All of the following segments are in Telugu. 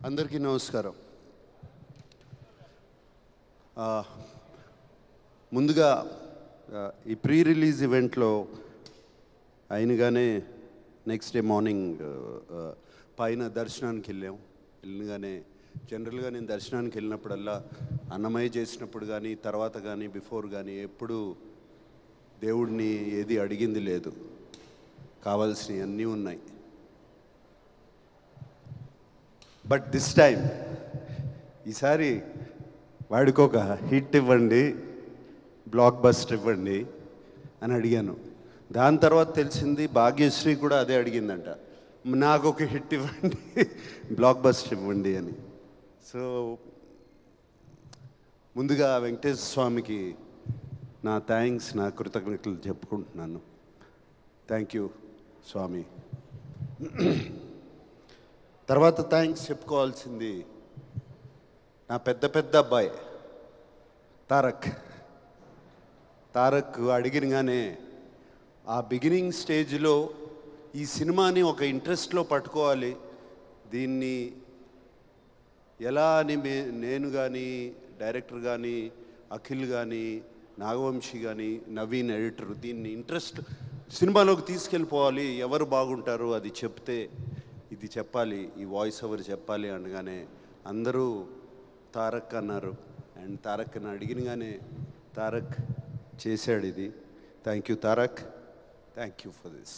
అందరికీ నమస్కారం. ముందుగా ఈ ప్రీ రిలీజ్ ఈవెంట్లో అయినగానే నెక్స్ట్ డే మార్నింగ్ పైన దర్శనానికి వెళ్ళగానే జనరల్గా నేను దర్శనానికి వెళ్ళినప్పుడల్లా అన్నమయ్య చేసినప్పుడు కానీ తర్వాత కానీ బిఫోర్ కానీ ఎప్పుడు దేవుడిని ఏది అడిగింది లేదు, కావాల్సినవి అన్నీ ఉన్నాయి. బట్ దిస్ టైం ఈసారి వాడికి ఒక హిట్ ఇవ్వండి, బ్లాక్ బస్టర్ ఇవ్వండి అని అడిగాను. దాని తర్వాత తెలిసింది భాగ్యశ్రీ కూడా అదే అడిగిందంట, నాకు ఒక హిట్ ఇవ్వండి, బ్లాక్ బస్టర్ ఇవ్వండి అని. సో ముందుగా వెంకటేశ్వర స్వామికి నా థ్యాంక్స్, నా కృతజ్ఞతలు చెప్పుకుంటున్నాను. థ్యాంక్ యూ స్వామి. తర్వాత థ్యాంక్స్ చెప్పుకోవాల్సింది నా పెద్ద అబ్బాయి తారక్ అడిగినగానే ఆ బిగినింగ్ స్టేజ్లో ఈ సినిమాని ఒక ఇంట్రెస్ట్లో పట్టుకోవాలి, దీన్ని ఎలా అని నేను కానీ డైరెక్టర్ కానీ అఖిల్ కానీ నాగవంశీ కానీ నవీన్ ఎడిటర్ దీన్ని ఇంట్రెస్ట్ సినిమాలోకి తీసుకెళ్ళిపోవాలి, ఎవరు బాగుంటారు అది చెప్తే ఇది చెప్పాలి, ఈ వాయిస్ ఓవర్ చెప్పాలి అనగానే అందరూ తారక్ అన్నారు. అండ్ తారక్ని అడిగినగానే తారక్ చేశాడు ఇది. Thank you Tarak, thank you for this.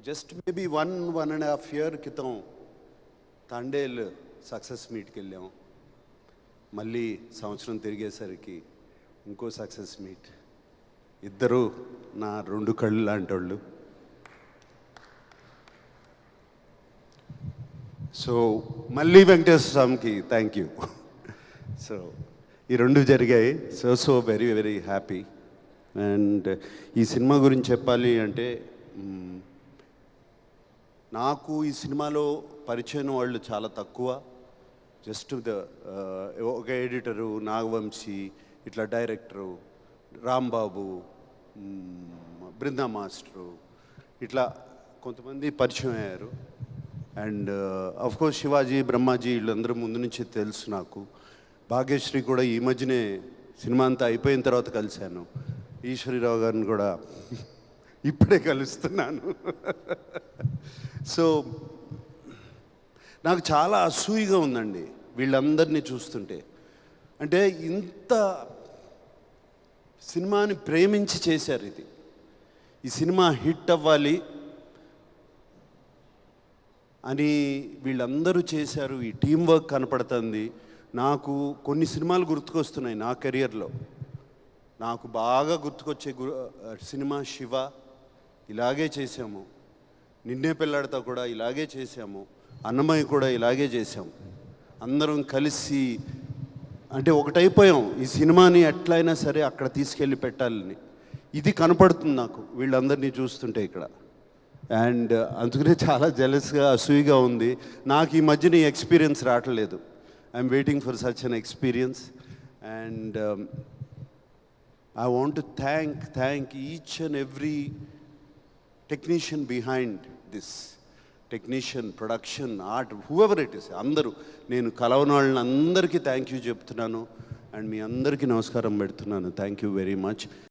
Just maybe 1.5 year క్రితం తండేల్ సక్సెస్ మీట్కి వెళ్ళాం. మళ్ళీ సంవత్సరం తిరిగేసరికి ఇంకో సక్సెస్ మీట్. ఇద్దరు నా 2 కళ్ళు లాంటి వాళ్ళు. సో మళ్ళీ వెంకటేశ్వర స్వామికి థ్యాంక్ యూ. సో ఈ 2 జరిగాయి. So very very happy. And ఈ సినిమా గురించి చెప్పాలి అంటే నాకు ఈ సినిమాలో పరిచయం వాళ్ళు చాలా తక్కువ. జస్ట్ ఒక ఎడిటరు నాగవంశీ, ఇట్లా డైరెక్టరు రాంబాబు, బృందా మాస్టరు, ఇట్లా కొంతమంది పరిచయం అయ్యారు. అండ్ అఫ్కోర్స్ శివాజీ, బ్రహ్మాజీ వీళ్ళందరూ ముందు నుంచి తెలుసు నాకు. భాగ్యశ్రీ కూడా ఈ మధ్యనే సినిమా అంతా అయిపోయిన తర్వాత కలిశాను. ఈశ్వరీరావు గారిని కూడా ఇప్పుడే కలుస్తున్నాను. సో నాకు చాలా అసూయగా ఉందండి వీళ్ళందరినీ చూస్తుంటే. అంటే ఇంత సినిమాని ప్రేమించి చేశారు ఇది. ఈ సినిమా హిట్ అవ్వాలి అని వీళ్ళందరూ చేశారు. ఈ టీం వర్క్ కనపడుతుంది. నాకు కొన్ని సినిమాలు గుర్తుకొస్తున్నాయి నా కెరియర్లో. నాకు బాగా గుర్తుకొచ్చే సినిమా శివ, ఇలాగే చేసాము. నిన్నే పెళ్ళాడతా కూడా ఇలాగే చేసాము. అన్నమయ్య కూడా ఇలాగే చేసాము. అందరం కలిసి అంటే ఒకటైపోయాం. ఈ సినిమాని ఎట్లయినా సరే అక్కడ తీసుకెళ్ళి పెట్టాలని. ఇది కనపడుతుంది నాకు వీళ్ళందరినీ చూస్తుంటే ఇక్కడ. అండ్ అందుకనే చాలా జెలస్గా అసూయిగా ఉంది. నాకు ఈ మధ్యన ఈ ఎక్స్పీరియన్స్ రావట్లేదు. I'm waiting for such an experience. And I want to thank each and every technician behind this. Technician, production, art, whoever it is, అందరూ. నేను కలవని వాళ్ళని అందరికీ థ్యాంక్ యూ చెప్తున్నాను. అండ్ మీ అందరికీ నమస్కారం పెడుతున్నాను. Thank you very much.